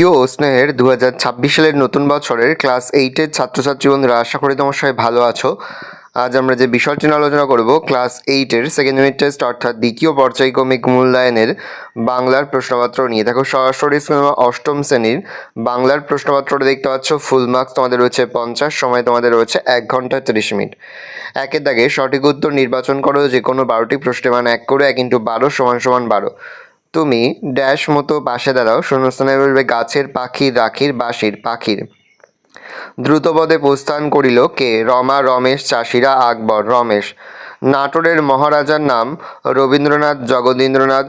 প্রিয় স্নেহের 2026 সালের নতুন বছরের ক্লাস 8-এর ছাত্রছাত্রী বন্ধুরা, আশা করি তোমার সবাই ভালো আছো। আজ আমরা যে বিষয়টি নিয়ে আলোচনা করব, ক্লাস 8-এর সেকেন্ড ইউনিট টেস্ট অর্থাৎ দ্বিতীয় পর্যায়ক্রমিক মূল্যায়নের বাংলার প্রশ্নপত্র নিয়ে। দেখো, সরাসরি অষ্টম শ্রেণীর বাংলার প্রশ্নপত্রটা দেখতে পাচ্ছ। ফুল মার্কস তোমাদের রয়েছে 50, সময় তোমাদের রয়েছে 1 ঘন্টা 30 মিনিট। একের দাগে সঠিক উত্তর নির্বাচন করো যে কোনো 12টি প্রশ্নে, মানে 1 করে 1 × 12 = 12। তুমি ড্যাশ মতো পাশে দাঁড়াও, শূন্যস্থানে বলবে গাছের পাখির রাখির বাঁশির পাখির। দ্রুতপদে প্রস্থান করিল কে? রমা, রমেশ, চাষিরা, আকবর। রমেশ। নাটোরের মহারাজার নাম রবীন্দ্রনাথ, জগদীন্দ্রনাথ,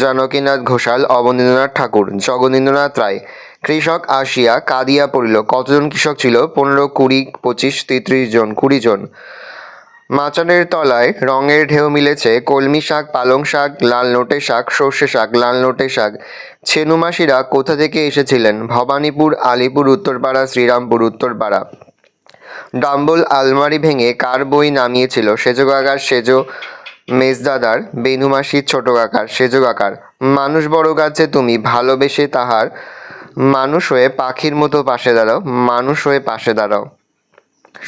জানকীনাথ ঘোষাল, অবনীন্দ্রনাথ ঠাকুর। জগদীন্দ্রনাথ রায়। কৃষক আসিয়া কাঁদিয়া পড়িল। কতজন কৃষক ছিল? 15, 20, 25, 33 জন, 20 জন। মাচানের তলায় রঙের ঢেউ মিলেছে। কলমি শাক, পালং শাক, লাল নোটে শাক, সর্ষে শাক, লাল নোটে শাক। ছেনুমাসিরা কোথা থেকে এসেছিলেন? ভবানীপুর, আলিপুর, উত্তরপাড়া, শ্রীরামপুর। উত্তরপাড়া। ডাম্বল আলমারি ভেঙে কার বই নামিয়েছিল? সেজো কাকার। সেজো মেজদাদার। বেনুমাসির ছোট কাকার। সেজো কাকার। মানুষ বড় গাছে তুমি ভালোবেসে তাহার। মানুষ হয়ে পাখির মতো পাশে দাঁড়াও। মানুষ হয়ে পাশে দাঁড়াও।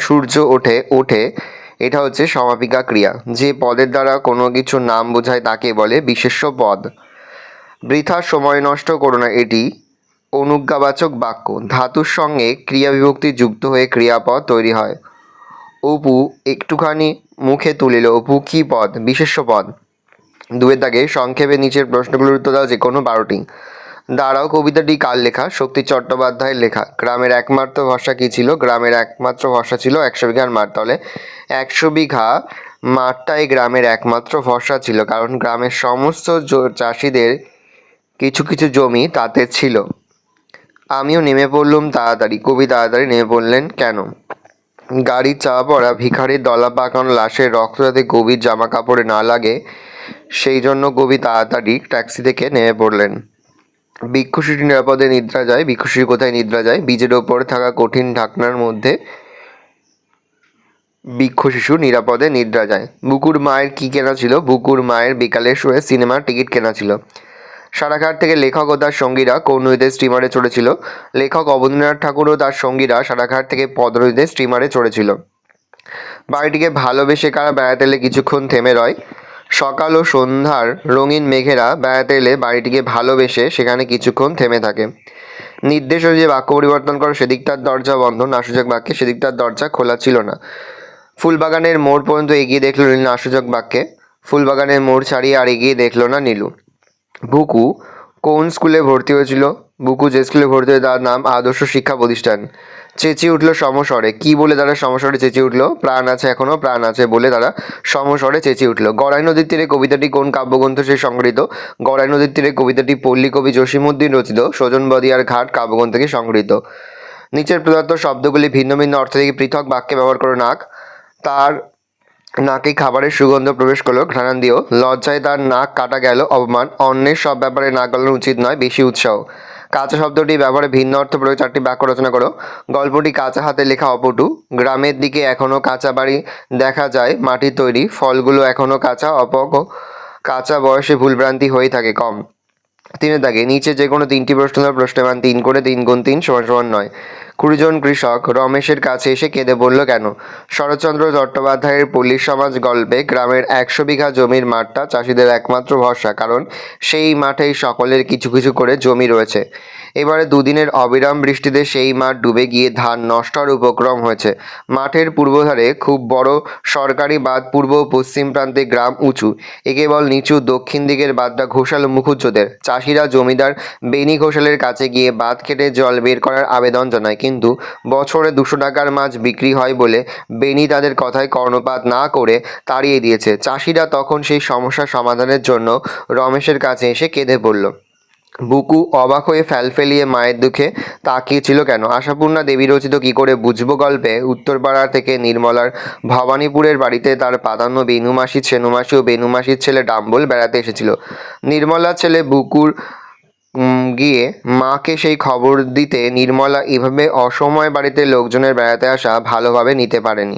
সূর্য ওঠে ওঠে, এটা হচ্ছে সমাপিকা ক্রিয়া। যে পদের দ্বারা কোনো কিছুর নাম বোঝায় তাকে বলে বিশেষ্য পদ। বৃথা সময় নষ্ট করো না, এটি অনুজ্ঞাবাচক বাক্য। ধাতুর সঙ্গে ক্রিয়া বিভক্তি যুক্ত হয়ে ক্রিয়াপদ তৈরি হয়। অপু একটুখানি মুখে তুলিল। অপু কি পদ? বিশেষ্য পদ। 2-এর দাগে সংক্ষেপে নিচের প্রশ্নগুলোর উত্তর দাও যে কোনো 12টি। দাঁড়াও কবিতাটি কার লেখা? শক্তি চট্টোপাধ্যায়ের লেখা। গ্রামের একমাত্র ভরসা কী ছিল? গ্রামের একমাত্র ভরসা ছিল 100 বিঘার মাঠ। তাহলে 100 বিঘা মাঠটাই গ্রামের একমাত্র ভরসা ছিল, কারণ গ্রামের সমস্ত চাষিদের কিছু কিছু জমি তাতে ছিল। আমিও নেমে পড়লুম তাড়াতাড়ি। কবি তাড়াতাড়ি নেমে পড়লেন কেন? গাড়ির চাপা পড়া ভিখারির দলা পাকানো লাশের রক্ত যাতে কবির জামা কাপড়ে না লাগে, সেই জন্য কবি তাড়াতাড়ি ট্যাক্সি থেকে নেমে পড়লেন। বৃক্ষশিশু নিরাপদে নিদ্রা যায়। বৃক্ষশিশু কোথায় নিদ্রা যায়? বীজের ওপরে থাকা কঠিন ঢাকনার মধ্যে বৃক্ষশিশু নিরাপদে নিদ্রা যায়। বুকুর মায়ের কি কেনা ছিল? বুকুর মায়ের বিকালের শোয়ে সিনেমার টিকিট কেনা ছিল। সারাঘাট থেকে লেখক ও তার সঙ্গীরা কোন নদীতে স্টিমারে চড়েছিল? লেখক অবনীন্দ্রনাথ ঠাকুর ও তার সঙ্গীরা সারাঘাট থেকে পদ্মনদীতে স্টিমারে চড়েছিল। বাড়িটিকে ভালোবেসে কারা বেড়াতে এলে কিছুক্ষণ থেমে রয়? সকাল ও সন্ধ্যার রঙিন মেঘেরা বেড়াতে এলে বাড়িটিকে ভালোবেসে সেখানে কিছুক্ষণ থেমে থাকে। নির্দেশ অনুযায়ী বাক্য পরিবর্তন করো। সেদিকটার দরজা বন্ধ। নাসূচক বাক্যে সেদিকটার দরজা খোলা ছিল না। ফুলবাগানের মোড় পর্যন্ত এগিয়ে দেখলো নীলু। নাসূচক বাক্যে ফুলবাগানের মোড় ছাড়িয়ে আর এগিয়ে দেখলো না নীলু। বুকু কোন স্কুলে ভর্তি হয়েছিল? বুকু যে স্কুলে ভর্তি হয়ে তার নাম আদর্শ শিক্ষা প্রতিষ্ঠান। চেঁচিয়ে উঠলো সমস্বরে। কি বলে তারা সমস্বরে চেঁচিয়ে উঠলো? প্রাণ আছে এখনো, প্রাণ আছে বলে তারা সমস্বরে চেঁচিয়ে উঠলো। গড়াই নদীর তীরে কবিতাটি কোন কাব্যগ্রন্থ সে সংগৃহীত? গড়াই নদীর তীরে কবিতাটি পল্লী কবি জসীমউদ্দিন রচিত সজন বদিয়ার ঘাট কাব্যগ্রন্থ থেকে সংগৃহীত। নিচের প্রদত্ত শব্দগুলি ভিন্ন ভিন্ন অর্থ থেকে পৃথক বাক্যে ব্যবহার করো। নাক, তার নাকে খাবারের সুগন্ধ প্রবেশ করলো। ঘ্রাণান্দিও। লজ্জায় তার নাক কাটা গেল। অপমান। অন্যের সব ব্যাপারে নাক গলানো উচিত নয়, বেশি উৎসাহ। কাঁচা শব্দটি ব্যবহারে ভিন্ন অর্থ প্রয়োগ 4টি বাক্য রচনা করো। গল্পটি কাঁচা হাতে লেখা অপটু। গ্রামের দিকে এখনো কাঁচা বাড়ি দেখা যায়, মাটির তৈরি। ফলগুলো এখনো কাঁচা। কাঁচা বয়সে ভুলভ্রান্তি হয়ে থাকে কম। 3-এর দাগে নিচে যে কোনো 3টি প্রশ্ন দেওয়া। প্রশ্নের মান 3 করে। 3 × 3 = 9। 20 জন কৃষক রমেশের কাছে এসে কেঁদে বলল কেন? শরৎচন্দ্র চট্টোপাধ্যায়ের পল্লী সমাজ গল্পে গ্রামের 100 বিঘা জমির মাঠটা চাষিদের একমাত্র ভরসা, কারণ সেই মাঠেই সকলের কিছু কিছু করে জমি রয়েছে। এবারে দুদিনের অবিরাম বৃষ্টিতে সেই মাঠ ডুবে গিয়ে ধান নষ্ট হওয়ার উপক্রম হয়েছে। মাঠের পূর্বধারে খুব বড় সরকারি বাঁধ। পূর্ব ও পশ্চিম প্রান্তে গ্রাম উঁচু। একে বল নিচু। দক্ষিণ দিকের বাঁধটা ঘোষাল ও মুখুজ্জদের। চাষিরা জমিদার বেনি ঘোষালের কাছে গিয়ে বাঁধ কেটে জল বের করার আবেদন জানায়, কিন্তু বছরে 200 টাকার মাছ বিক্রি হয় বলে বেনি তাদের কথায় কর্ণপাত না করে তাড়িয়ে দিয়েছে। চাষিরা তখন সেই সমস্যা সমাধানের জন্য রমেশের কাছে এসে কেঁদে পড়ল। বুকু অবাক হয়ে ফ্যালফেলিয়ে মায়ের দুঃখে তাকিয়েছিল কেন? আশাপূর্ণা দেবী রচিত কি করে বুঝবো গল্পে উত্তরপাড়া থেকে নির্মলার ভবানীপুরের বাড়িতে তার প্রাধান্য বেনুমাসি, ছেনুমাসি ও বেনুমাসির ছেলে ডাম্বল বেড়াতে এসেছিল। নির্মলার ছেলে বুকুর গিয়ে মাকে সেই খবর দিতে নির্মলা এভাবে অসময়ে বাড়িতে লোকজনের বেড়াতে আসা ভালোভাবে নিতে পারেনি।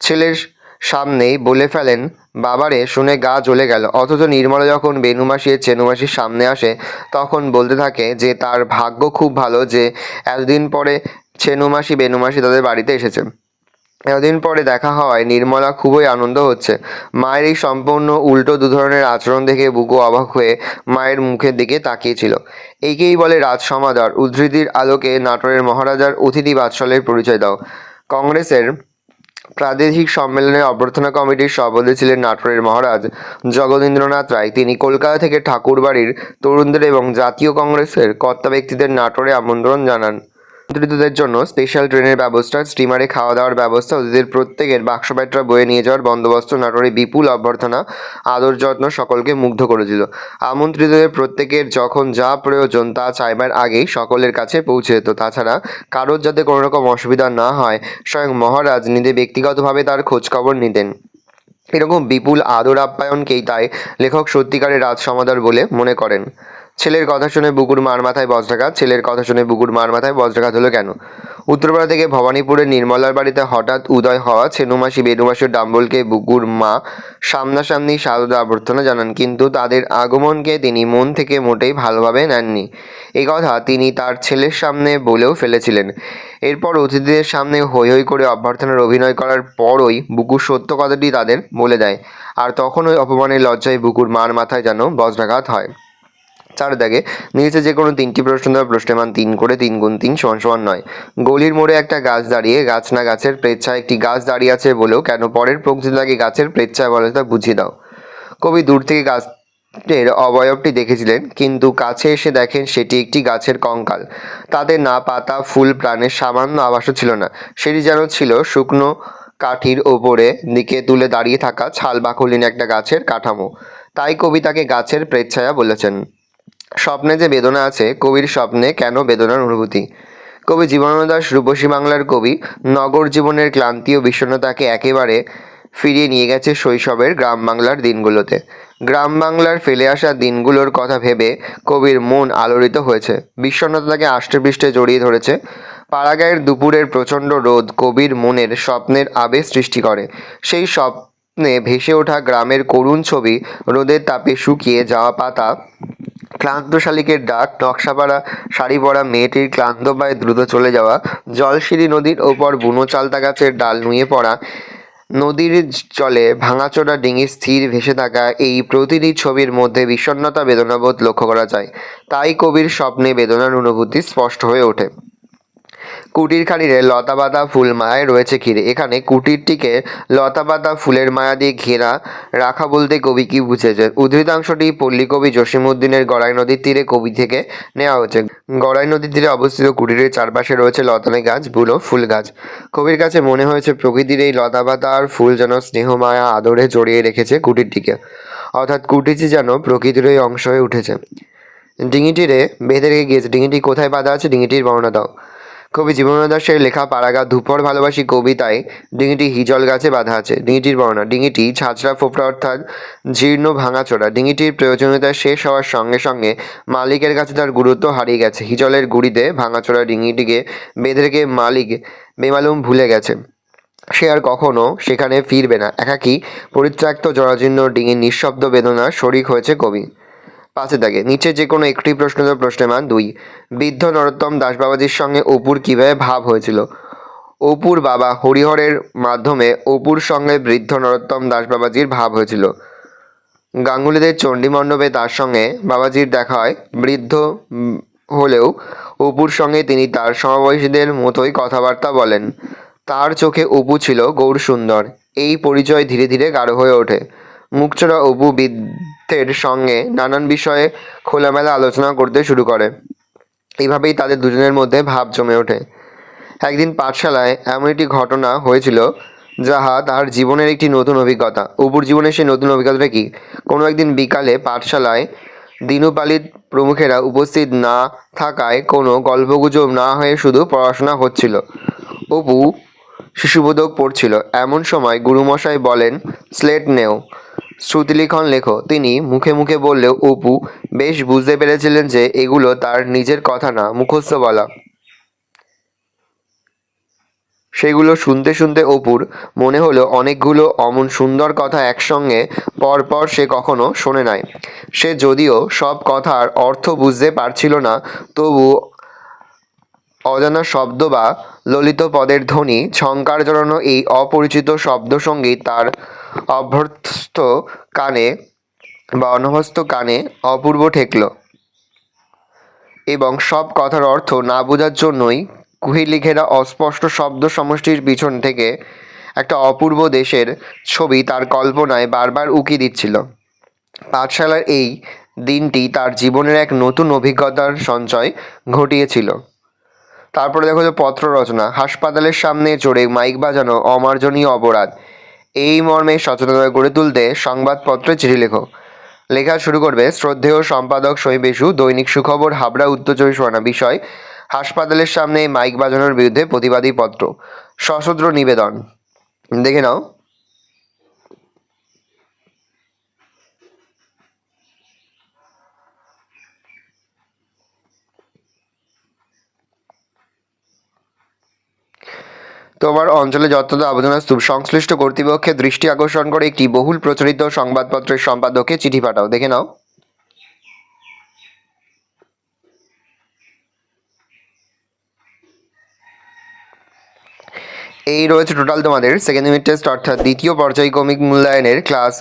ছেলের সামনেই বলে ফেলেন, বাবারে, শুনে গা জ্বলে গেল। অথচ নির্মলা যখন বেণুমাসির চেনুমাসির সামনে আসে তখন বলতে থাকে যে তার ভাগ্য খুব ভালো যে এতদিন পরে চেনুমাসি বেণুমাসি তাদের বাড়িতে এসেছে। এতদিন পরে দেখা হওয়ায় নির্মলা খুবই আনন্দ হচ্ছে। মায়ের এই সম্পূর্ণ উল্টো দুধরনের আচরণ দেখে বুকু অবাক হয়ে মায়ের মুখের দিকে তাকিয়েছিল। একেই বলে রাজসমাদর। উদ্ধৃতির আলোকে নাটোরের মহারাজার অতিথি বাৎসল্যের পরিচয় দাও। কংগ্রেসের প্রাদেশিক সম্মেলনের অভ্যর্থনা কমিটির সভাপতি ছিলেন নাটোরের মহারাজ জগদীন্দ্রনাথ রায়। তিনি কলকাতা থেকে ঠাকুরবাড়ির তরুণদের এবং জাতীয় কংগ্রেসের কর্তা ব্যক্তিদের নাটোরে আমন্ত্রণ জানান। আমন্ত্রিতদের জন্য স্পেশাল ট্রেনের ব্যবস্থা, স্টিমারে খাওয়া দাওয়ার ব্যবস্থা, অতিথিদের প্রত্যেকের বাক্সপ্যাঁটরা বয়ে নিয়ে যাওয়ার বন্দোবস্ত, নাটোরে বিপুল অভ্যর্থনা, আদর যত্ন সকলকে মুগ্ধ করেছিল। আমন্ত্রিতদের প্রত্যেকের যখন যা প্রয়োজন তা চাইবার আগেই সকলের কাছে পৌঁছে যেত। তাছাড়া কারোর যাতে কোনো রকম অসুবিধা না হয় স্বয়ং মহারাজ নিজে ব্যক্তিগতভাবে তার খোঁজখবর নিতেন। এরকম বিপুল আদর আপ্যায়নকেই তাই লেখক সত্যিকারের রাজসমাদর বলে মনে করেন। ছেলের কথা শুনে বুকুর মার মাথায় বজ্রাঘাত। ছেলের কথা শুনে বুকুর মার মাথায় বজ্রাঘাত হলো কেন? উত্তরপাড়া থেকে ভবানীপুরের নির্মলার বাড়িতে হঠাৎ উদয় হওয়া ছেনুমাসি বেণুমাসির ডাম্বলকে বুকুর মা সামনাসামনি সাদর অভ্যর্থনা জানান, কিন্তু তাদের আগমনকে তিনি মন থেকে মোটেই ভালোভাবে নেননি। এই কথা তিনি তার ছেলের সামনে বলেও ফেলেছিলেন। এরপর অতিথিদের সামনে হৈ হৈ করে অভ্যর্থনার অভিনয় করার পরই বুকুর সত্য কথাটি তাদের বলে দেয়। আর তখন ওই অপমানের লজ্জায় বুকুর মার মাথায় যেন বজ্রাঘাত হয়। 4 দাগে নিচে যে কোনো 3টি প্রশ্ন দেওয়া, প্রশ্নের মান 3 করে, 3 গুণ 3 সমান সমান 9। গলির মোড়ে একটা গাছ দাঁড়িয়ে, গাছ না গাছের প্রেচ্ছায় একটি গাছ দাঁড়িয়ে আছে বলেও কেন পরের পংক্তিতে তাকে গাছের প্রেচ্ছায় বলে তা বুঝিয়ে দাও। কবি দূর থেকে গাছের অবয়বটি দেখেছিলেন, কিন্তু কাছে এসে দেখেন সেটি একটি গাছের কঙ্কাল। তাতে না পাতা, ফুল, প্রাণের সামান্য আভাসও ছিল না। সেটি যেন ছিল শুকনো কাঠির ওপরে দিকে তুলে দাঁড়িয়ে থাকা ছাল বাকলিন একটা গাছের কাঠামো। তাই কবি তাকে গাছের প্রেচ্ছায়া বলেছেন। স্বপ্নে যে বেদনা আছে, কবির স্বপ্নে কেন বেদনার অনুভূতি? কবি জীবনানন্দ দাশ রূপসী বাংলার কবি। নগর জীবনের ক্লান্তি ও বিষণ্ণতাকে একেবারে ফিরিয়ে নিয়ে গেছে শৈশবের গ্রাম বাংলার দিনগুলোতে। গ্রাম বাংলার ফেলে আসা দিনগুলোর কথা ভেবে কবির মন আলোড়িত হয়েছে। বিষণ্ণতা তাকে আষ্টেপৃষ্ঠে জড়িয়ে ধরেছে। পাড়াগাঁয়ের দুপুরের প্রচণ্ড রোদ কবির মনের স্বপ্নের আবেশ সৃষ্টি করে। সেই স্বপ্নে ভেসে ওঠা গ্রামের করুণ ছবি, রোদের তাপে শুকিয়ে যাওয়া পাতা, ক্লান্ত শালিকের ডাক, নকশাপাড়া শাড়ি পরা মেয়েটির ক্লান্ত পায়ে দ্রুত চলে যাওয়া, জলশিরি নদীর ওপর বুনো চালতা গাছের ডাল নুয়ে পড়া, নদীর জলে ভাঙাচোরা ডিঙি স্থির ভেসে থাকা, এই প্রতিটি ছবির মধ্যে বিষণ্ণতা বেদনাবোধ লক্ষ্য করা যায়। তাই কবির স্বপ্নে বেদনার অনুভূতি স্পষ্ট হয়ে ওঠে। কুটির খানিরে লতাপাতা ফুল মায়ায় রয়েছে ঘিরে। এখানে কুটিরটিকে লতাপাতা ফুলের মায়া দিয়ে ঘেরা রাখা বলতে কবি কি বুঝেছেন? উদ্ধৃতাংশটি পল্লীকবি জসীমউদ্দীনের গড়াই নদীর তীরে কবি থেকে নেওয়া হয়েছে। গড়াই নদীর তীরে অবস্থিত কুটিরের চারপাশে রয়েছে লতানে গাছ, বুনো ফুল গাছ। কবির কাছে মনে হয়েছে প্রকৃতির এই লতাপাতা আর ফুল যেন স্নেহ মায়া আদরে জড়িয়ে রেখেছে কুটিরটিকে, অর্থাৎ কুটিরটি যেন প্রকৃতিরই অংশ হয়ে উঠেছে। ডিঙিটিরে বেঁধে রেখে গিয়েছে। ডিঙিটি কোথায় বাঁধা আছে? ডিঙিটির বর্ণনা দাও। কবি জীবনানন্দ দাশের লেখা পাড়াগা ধূপর ভালোবাসি কবিতায় ডিঙিটি হিজল গাছে বাঁধা আছে। ডিঙিটির বর্ণনা: ডিঙিটি ছাঁচড়া ফোপড়া অর্থাৎ জীর্ণ ভাঙাচোরা। ডিঙিটির প্রয়োজনীয়তা শেষ হওয়ার সঙ্গে সঙ্গে মালিকের কাছে তার গুরুত্ব হারিয়ে গেছে। হিজলের গুড়িতে ভাঙাচোরা ডিঙিটিকে বেঁধে রেখে মালিক বেমালুম ভুলে গেছে। সে আর কখনো সেখানে ফিরবে না। একাকী পরিত্যক্ত জরাজীর্ণ ডিঙির নিঃশব্দ বেদনার শরিক হয়েছে কবি। 5 দাগে নিচে যে কোনো একটি প্রশ্ন দেওয়া, প্রশ্নের মান 2। বৃদ্ধ নরোত্তম দাস বাবাজির সঙ্গে অপুর কীভাবে ভাব হয়েছিল? অপুর বাবা হরিহরের মাধ্যমে অপুর সঙ্গে বৃদ্ধ নরোত্তম দাস বাবাজির ভাব হয়েছিল। গাঙ্গুলিদের চণ্ডী মণ্ডপে তার সঙ্গে বাবাজির দেখা হয়। বৃদ্ধ হলেও অপুর সঙ্গে তিনি তার সমবয়সীদের মতোই কথাবার্তা বলেন। তার চোখে অপু ছিল গৌরসুন্দর। এই পরিচয় ধীরে ধীরে গাঢ় হয়ে ওঠে। মুখচোরা অপু বৃদ্ধের সঙ্গে নানান বিষয়ে খোলামেলা আলোচনা করতে শুরু করে। এইভাবেই তাদের দুজনের মধ্যে ভাব জমে ওঠে। একদিন পাঠশালায় এমন একটি ঘটনা হয়েছিল যাহা তার জীবনের একটি নতুন অভিজ্ঞতা। অপুর জীবনে সেই নতুন অভিজ্ঞতাটা কি? কোনো একদিন বিকালে পাঠশালায় দিনুপালিত প্রমুখেরা উপস্থিত না থাকায় কোনো গল্পগুজব না হয়ে শুধু পড়াশোনা হচ্ছিল। অপু শিশুবোধক পড়ছিল। এমন সময় গুরুমশাই বলেন, স্লেট নেও, শ্রুতিলিখন লেখো। তিনি মুখে মুখে বললেও অপু বেশ বুঝতে পেরেছিলেন যে এগুলো তার নিজের কথা না, মুখস্থ বলা। সেগুলো শুনতে শুনতে অপুর মনে হলো অনেকগুলো অমন সুন্দর কথা একসঙ্গে পরপর সে কখনো শোনে নাই। সে যদিও সব কথার অর্থ বুঝতে পারছিল না, তবু অজানা শব্দ বা ললিত পদের ধ্বনি ঝংকার জড়ানো এই অপরিচিত শব্দসঙ্গীত তার অভ্যস্ত কানে বা অনভ্যস্ত কানে অপূর্ব ঠেকল, এবং সব কথার অর্থ না বোঝার জন্যই কুহেলি ঘেরা অস্পষ্ট শব্দ সমষ্টির পিছন থেকে একটা অপূর্ব দেশের ছবি তার কল্পনায় বারবার উকি দিচ্ছিল। পাঠশালার এই দিনটি তার জীবনের এক নতুন অভিজ্ঞতার সঞ্চয় ঘটিয়েছিল। তারপরে দেখো যে পত্র রচনা, হাসপাতালের সামনে চড়ে মাইক বাজানো অমার্জনীয় অপরাধ, এই মর্মে সচেতনতা গড়ে তুলতে সংবাদপত্রে চিঠি লেখো। লেখা শুরু করবে শ্রদ্ধেয় সম্পাদক সহিবেশু, দৈনিক সুখবর, হাবড়া, উত্তর চব্বিশ পরগনা। বিষয়: হাসপাতালের সামনে মাইক বাজানোর বিরুদ্ধে প্রতিবাদী পত্র। সশস্ত্র নিবেদন, দেখে নাও। তোমার অঞ্চলে যথাযথ আবেদন স্তূপ সংশ্লিষ্ট কর্তৃপক্ষের দৃষ্টি আকর্ষণ করে একটি বহুল প্রচারিত সংবাদপত্রের সম্পাদককে চিঠি পাঠাও। দেখে নাও। এই রয়েছে টোটাল তোমাদের সেকেন্ড ইউনিট টেস্ট অর্থাৎ দ্বিতীয় পর্যায়ক্রমিক মূল্যায়নের ক্লাস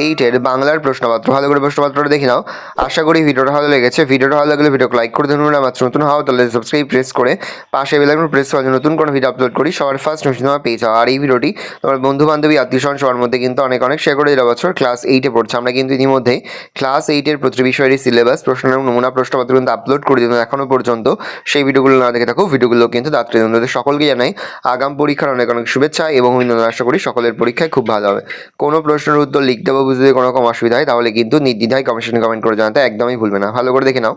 8-এর বাংলার প্রশ্নপত্র। ভালো করে প্রশ্নপত্রটা দেখে নাও। আশা করি ভিডিওটা ভালো লেগেছে। ভিডিওটা ভালো লাগলে ভিডিওকে লাইক করে ধরুন। আমার নতুন হওয়া তাহলে সাবস্ক্রাইব প্রেস করে পাশে বেল আইকন প্রেস করে নতুন কোনো ভিডিও আপলোড করি সবার ফার্স্ট নোটিফিকেশন তোমরা পেয়ে যাও। আর এই ভিডিওটি তোমার বন্ধু বান্ধবী আত্মীয়স্বজন সবার মধ্যে কিন্তু অনেক শেয়ার করে দিলে। বছর ক্লাস 8-এ পড়ছে, আমরা কিন্তু ইতিমধ্যে ক্লাস 8-এর প্রতিটি বিষয়েরই সিলেবাস, প্রশ্ন এবং নমুনা প্রশ্নপত্র কিন্তু আপলোড করে দিলাম এখনও পর্যন্ত। সেই ভিডিওগুলো না দেখে থাকো, ভিডিওগুলো কিন্তু দাত্রী সকলকে জানাই আগাম পরীক্ষার অনেক শুভেচ্ছা এবং অভিনন্দন। আশা করি সকলের পরীক্ষায় খুব ভালো হবে। কোনো প্রশ্নের উত্তর লিখতে বা বুঝতে কোনো রকম অসুবিধা হয় তাহলে কিন্তু নির্দ্বিধায় কমেন্ট করে জানাতে একদমই ভুলবে না। ভালো করে দেখে নাও।